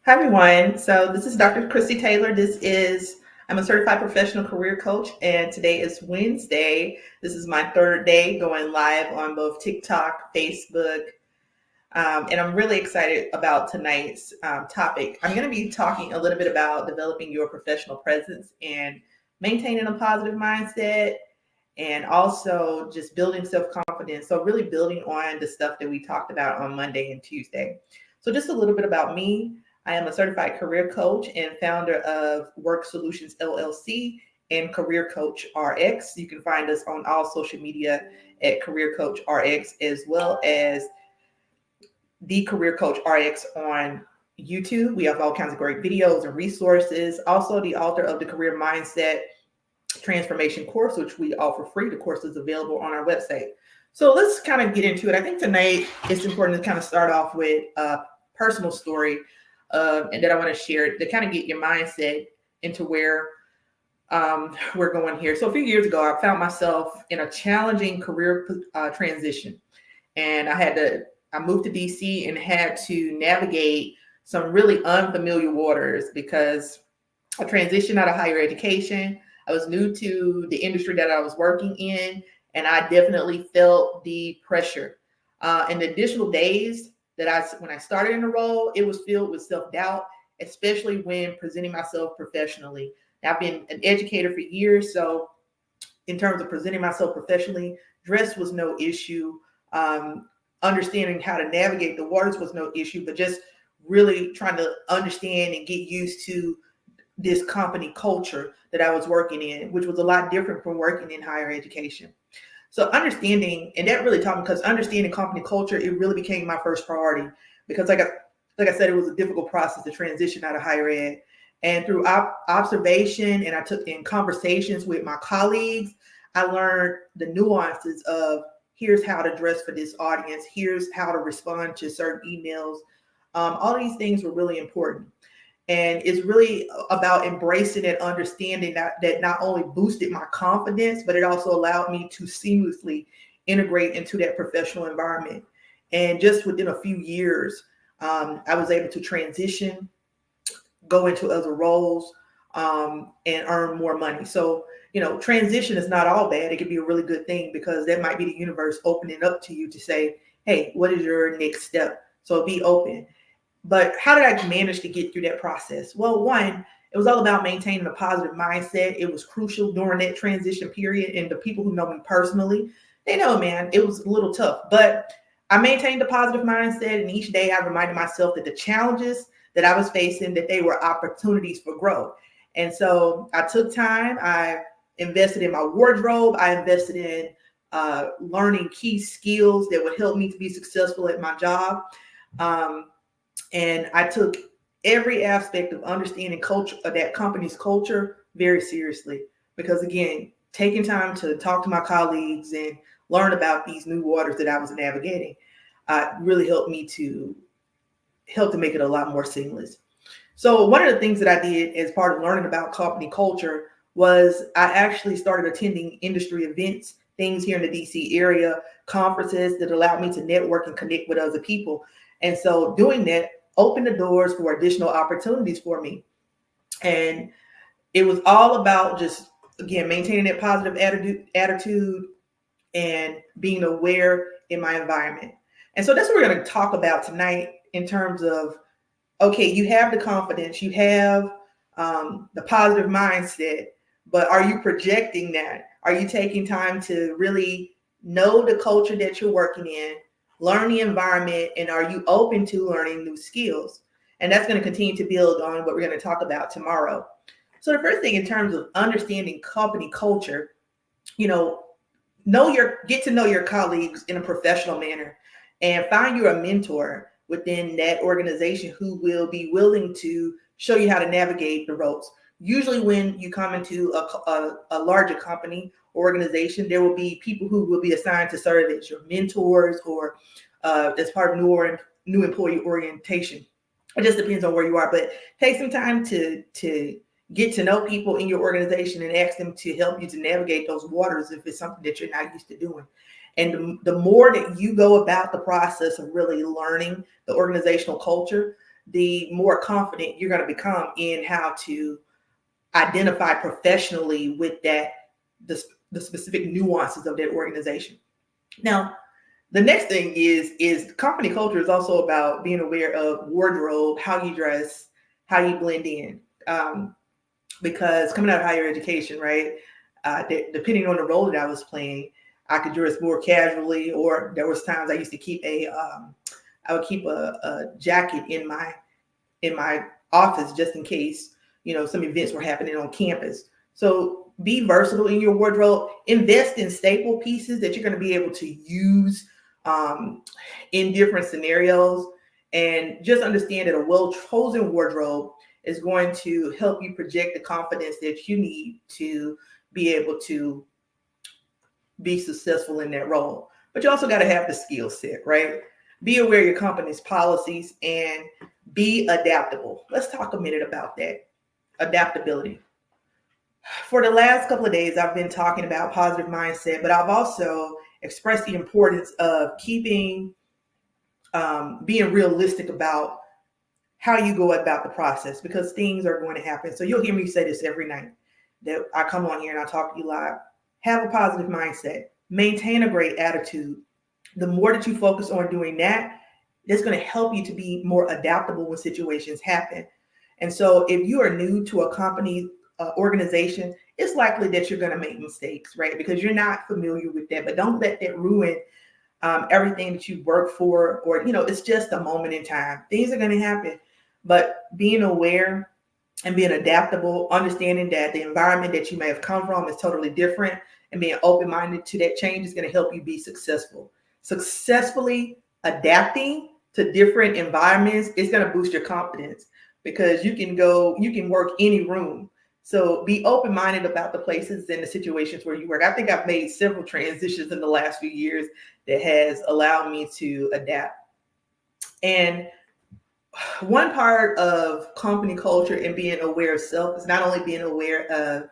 Hi, everyone. So, this is Dr. Christy Taylor. I'm a certified professional career coach, and today is Wednesday. This is my third day going live on both TikTok, Facebook, and I'm really excited about tonight's topic. I'm going to be talking a little bit about developing your professional presence and maintaining a positive mindset, and also just building self confidence. So, really building on the stuff that we talked about on Monday and Tuesday. So, just a little bit about me. I am a certified career coach and founder of Work Solutions LLC and Career Coach RX. You can find us on all social media at Career Coach RX, as well as the Career Coach RX on YouTube. We have all kinds of great videos and resources. Also, the author of the Career Mindset Transformation course, which we offer free. The course is available on our website. So let's kind of get into it. I think tonight it's important to kind of start off with a personal story, and that I want to share to kind of get your mindset into where we're going here. So a few years ago, I found myself in a challenging career transition, and I moved to DC and had to navigate some really unfamiliar waters because I transitioned out of higher education. I was new to the industry that I was working in, and I definitely felt the pressure. And the additional days when I started in the role, it was filled with self-doubt, especially when presenting myself professionally. Now, I've been an educator for years, so in terms of presenting myself professionally, dress was no issue. Understanding how to navigate the waters was no issue, but just really trying to understand and get used to this company culture that I was working in, which was a lot different from working in higher education. So understanding, and that really taught me, because understanding company culture, it really became my first priority, because like I said, it was a difficult process to transition out of higher ed. And through observation, and I took in conversations with my colleagues, I learned the nuances of here's how to dress for this audience, here's how to respond to certain emails. All these things were really important. And it's really about embracing and understanding that not only boosted my confidence, but it also allowed me to seamlessly integrate into that professional environment. And just within a few years, I was able to transition, go into other roles, and earn more money. So, transition is not all bad. It can be a really good thing, because that might be the universe opening up to you to say, hey, what is your next step? So be open. But how did I manage to get through that process? Well, one, it was all about maintaining a positive mindset. It was crucial during that transition period. And the people who know me personally, they know, man, it was a little tough. But I maintained a positive mindset. And each day I reminded myself that the challenges that I was facing, that they were opportunities for growth. And so I took time. I invested in my wardrobe. I invested in learning key skills that would help me to be successful at my job. And I took every aspect of understanding culture of that company's culture very seriously, because again, taking time to talk to my colleagues and learn about these new waters that I was navigating really helped to make it a lot more seamless. So one of the things that I did as part of learning about company culture was I actually started attending industry events, things here in the DC area, conferences that allowed me to network and connect with other people. And so doing that opened the doors for additional opportunities for me. And it was all about just, again, maintaining that positive attitude and being aware in my environment. And so that's what we're going to talk about tonight, in terms of, okay, you have the confidence, you have the positive mindset, but are you projecting that? Are you taking time to really know the culture that you're working in, learn the environment, and are you open to learning new skills? And that's going to continue to build on what we're going to talk about tomorrow. So the first thing, in terms of understanding company culture, get to know your colleagues in a professional manner, and find you a mentor within that organization who will be willing to show you how to navigate the ropes. Usually when you come into a larger company or organization, there will be people who will be assigned to serve as your mentors, or as part of new employee orientation. It just depends on where you are, but take some time to get to know people in your organization and ask them to help you to navigate those waters if it's something that you're not used to doing. And the more that you go about the process of really learning the organizational culture, the more confident you're going to become in how to identify professionally with the specific nuances of that organization. Now, the next thing is company culture is also about being aware of wardrobe, how you dress, how you blend in. Because coming out of higher education, right, depending on the role that I was playing, I could dress more casually, or there was times I used to keep I would keep a jacket in my office just in case, some events were happening on campus. So be versatile in your wardrobe. Invest in staple pieces that you're going to be able to use in different scenarios. And just understand that a well-chosen wardrobe is going to help you project the confidence that you need to be able to be successful in that role. But you also got to have the skill set, right? Be aware of your company's policies and be adaptable. Let's talk a minute about that. Adaptability. For the last couple of days, I've been talking about positive mindset, but I've also expressed the importance of being realistic about how you go about the process, because things are going to happen. So you'll hear me say this every night that I come on here and I talk to you live. Have a positive mindset. Maintain a great attitude. The more that you focus on doing that, it's going to help you to be more adaptable when situations happen. And so if you are new to a company, organization, it's likely that you're going to make mistakes, right? Because you're not familiar with that. But don't let that ruin everything that you work for, or, it's just a moment in time. Things are going to happen. But being aware and being adaptable, understanding that the environment that you may have come from is totally different, and being open-minded to that change is going to help you be successful. Successfully adapting to different environments is going to boost your confidence, because you can work any room. So be open-minded about the places and the situations where you work. I think I've made several transitions in the last few years that has allowed me to adapt. And one part of company culture and being aware of self is not only being aware of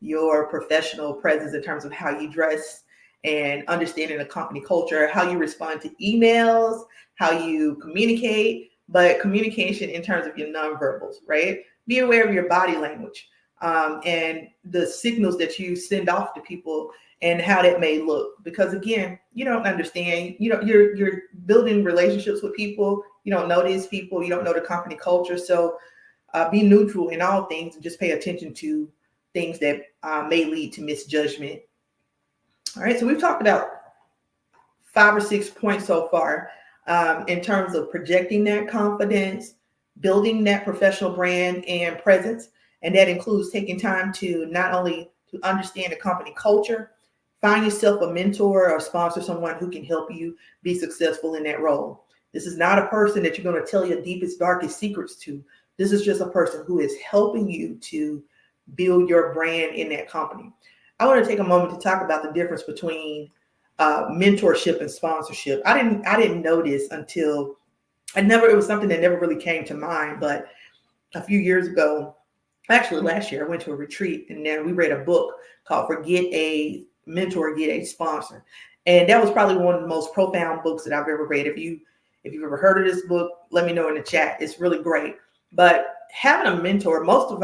your professional presence in terms of how you dress and understanding the company culture, how you respond to emails, how you communicate, but communication in terms of your nonverbals, right? Be aware of your body language and the signals that you send off to people and how that may look. Because again, you don't understand, you're building relationships with people. You don't know these people. You don't know the company culture. So be neutral in all things and just pay attention to things that may lead to misjudgment. All right. So we've talked about 5 or 6 points so far in terms of projecting that confidence, building that professional brand and presence. And that includes taking time to not only to understand the company culture, find yourself a mentor or sponsor, someone who can help you be successful in that role. This is not a person that you're going to tell your deepest, darkest secrets to. This is just a person who is helping you to build your brand in that company. I want to take a moment to talk about the difference between mentorship and sponsorship. I didn't know this until it was something that never really came to mind. But a few years ago, actually last year, I went to a retreat and then we read a book called Forget a Mentor, Get a Sponsor. And that was probably one of the most profound books that I've ever read. If you've ever heard of this book, let me know in the chat. It's really great. But having a mentor, most of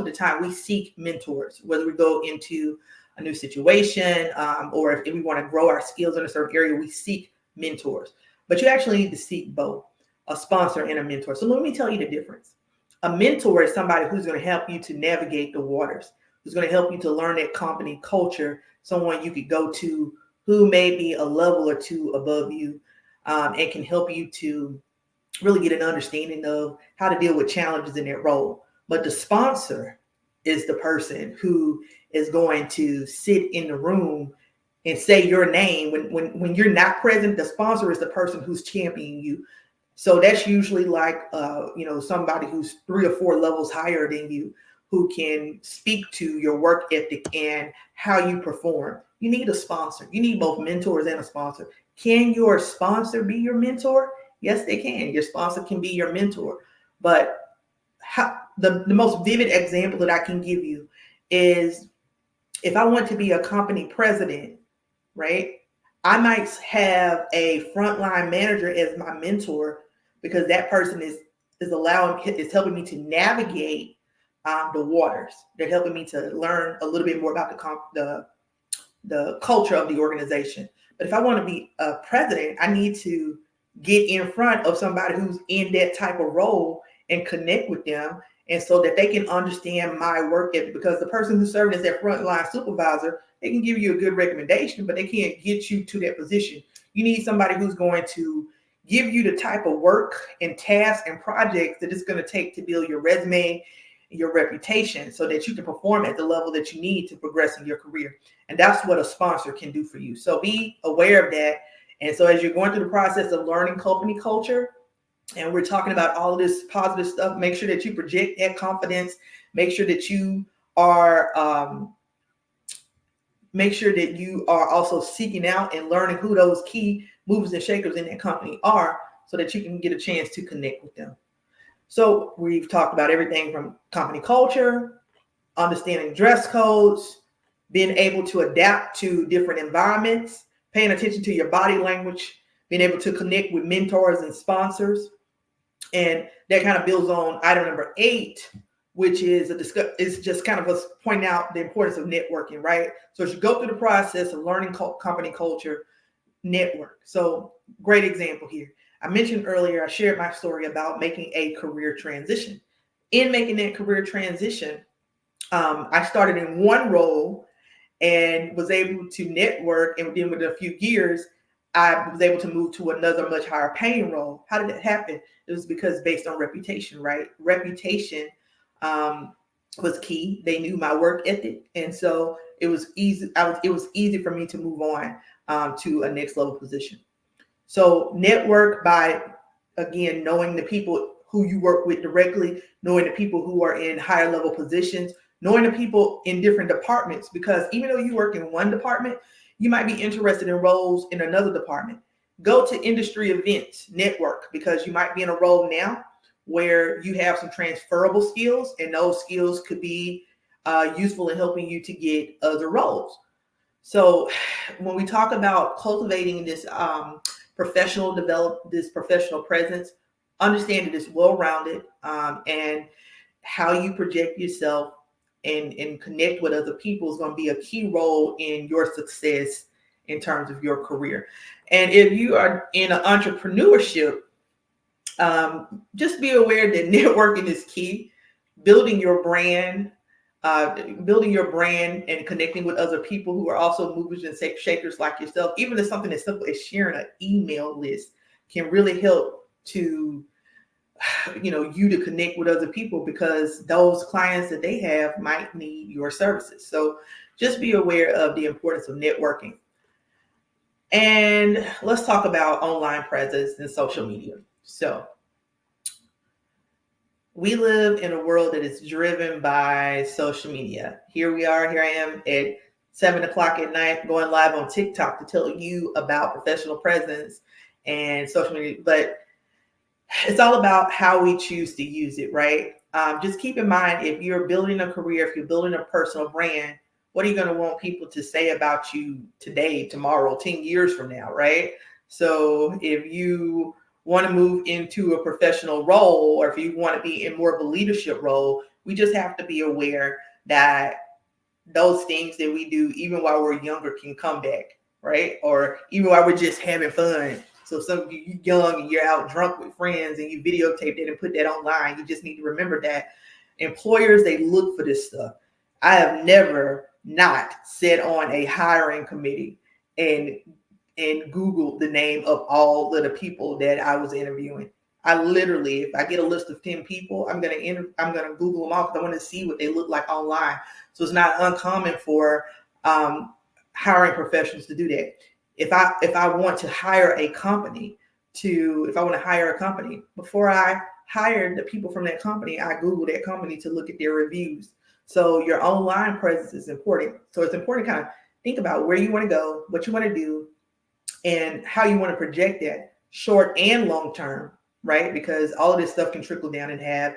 the time we seek mentors, whether we go into a new situation or if we want to grow our skills in a certain area, we seek mentors. But you actually need to seek both a sponsor and a mentor. So let me tell you the difference. A mentor is somebody who's going to help you to navigate the waters, who's going to help you to learn that company culture, someone you could go to who may be a level or two above you and can help you to really get an understanding of how to deal with challenges in that role. But the sponsor is the person who is going to sit in the room and say your name. When you're not present, the sponsor is the person who's championing you. So that's usually like, somebody who's 3 or 4 levels higher than you, who can speak to your work ethic and how you perform. You need a sponsor. You need both mentors and a sponsor. Can your sponsor be your mentor? Yes, they can. Your sponsor can be your mentor. But the most vivid example that I can give you is if I want to be a company president, right? I might have a frontline manager as my mentor because that person is is helping me to navigate the waters. They're helping me to learn a little bit more about the culture of the organization. But if I want to be a president, I need to get in front of somebody who's in that type of role and connect with them, and so that they can understand my work ethic. Because the person who's serving as that frontline supervisor, they can give you a good recommendation, but they can't get you to that position. You need somebody who's going to give you the type of work and tasks and projects that it's going to take to build your resume, your reputation, so that you can perform at the level that you need to progress in your career. And that's what a sponsor can do for you. So be aware of that. And so as you're going through the process of learning company culture, and we're talking about all of this positive stuff, make sure that you project that confidence. Make sure that you are also seeking out and learning who those key movers and shakers in that company are, so that you can get a chance to connect with them. So we've talked about everything from company culture, understanding dress codes, being able to adapt to different environments, paying attention to your body language, being able to connect with mentors and sponsors. And that kind of builds on item number 8, which is just kind of us pointing out the importance of networking, right? So as you go through the process of learning company culture, network. So great example here. I mentioned earlier, I shared my story about making a career transition. In making that career transition, I started in one role and was able to network, and then within a few years, I was able to move to another much higher paying role. How did that happen? It was because based on reputation, right? Reputation was key. They knew my work ethic, and so it was easy. It was easy for me to move on to a next level position. So network by, again, knowing the people who you work with directly, knowing the people who are in higher level positions, knowing the people in different departments, because even though you work in one department, you might be interested in roles in another department. Go to industry events, network, because you might be in a role now where you have some transferable skills, and those skills could be useful in helping you to get other roles. So when we talk about cultivating this professional presence, understand that it's well-rounded, and how you project yourself and connect with other people is going to be a key role in your success in terms of your career. And if you are in an entrepreneurship, just be aware that networking is key. Building your brand and connecting with other people who are also movers and shakers like yourself, even if something as simple as sharing an email list, can really help to you to connect with other people, because those clients that they have might need your services. So just be aware of the importance of networking. And let's talk about online presence and social media. So we live in a world that is driven by social media. Here I am at 7:00 at night going live on TikTok to tell you about professional presence and social media. But it's all about how we choose to use it, right? Just keep in mind, if you're building a career, if you're building a personal brand, what are you going to want people to say about you today, tomorrow, 10 years from now, right? So if you want to move into a professional role, or if you want to be in more of a leadership role, we just have to be aware that those things that we do, even while we're younger, can come back, right? Or even while we're just having fun. So some of you young and you're out drunk with friends and you videotape that and put that online. You just need to remember that employers, they look for this stuff. I have never not sat on a hiring committee and Googled the name of all of the people that I was interviewing. I literally, if I get a list of 10 people, I'm gonna Google them all, because I want to see what they look like online. So it's not uncommon for hiring professionals to do that. If I want to hire a company, before I hire the people from that company, I Google that company to look at their reviews. So your online presence is important. So it's important to kind of think about where you want to go, what you want to do, and how you want to project that short and long term, right? Because all of this stuff can trickle down and have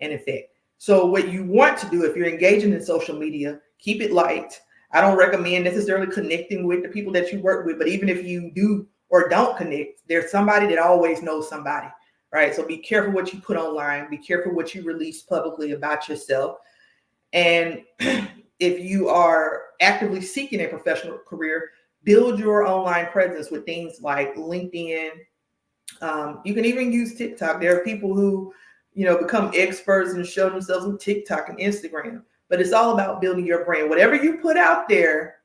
an effect. So what you want to do, if you're engaging in social media, keep it light. I don't recommend necessarily connecting with the people that you work with, but even if you do or don't connect, there's somebody that always knows somebody, right? So be careful what you put online, be careful what you release publicly about yourself. And if you are actively seeking a professional career, build your online presence with things like LinkedIn. You can even use TikTok. There are people who, become experts and show themselves on TikTok and Instagram. But it's all about building your brand. Whatever you put out there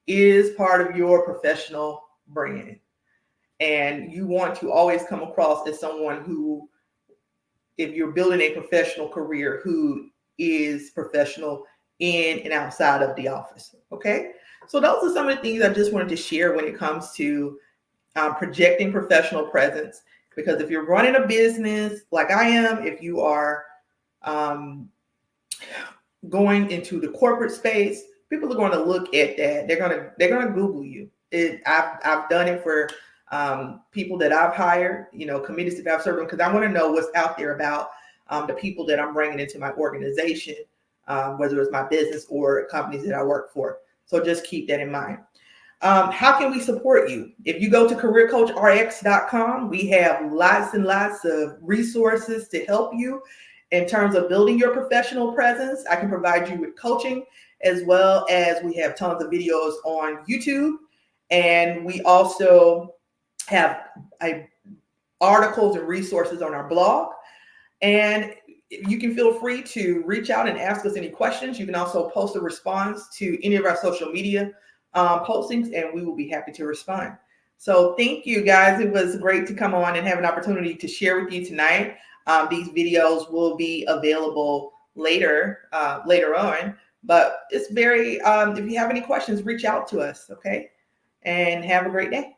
is part of your professional brand. And you want to always come across as someone who, if you're building a professional career, who is professional in and outside of the office. Okay. So those are some of the things I just wanted to share when it comes to projecting professional presence. Because if you're running a business like I am, if you are going into the corporate space, people are going to look at that. They're going to Google you. I've done it for people that I've hired, committees that I've served on, because I want to know what's out there about the people that I'm bringing into my organization, whether it's my business or companies that I work for. So just keep that in mind. How can we support you? If you go to careercoachrx.com, we have lots and lots of resources to help you in terms of building your professional presence. I can provide you with coaching, as well as we have tons of videos on YouTube. And we also have articles and resources on our blog. And you can feel free to reach out and ask us any questions. You can also post a response to any of our social media postings, and we will be happy to respond. So thank you, guys. It was great to come on and have an opportunity to share with you tonight. These videos will be available later on, but it's very, if you have any questions, reach out to us. Okay. And have a great day.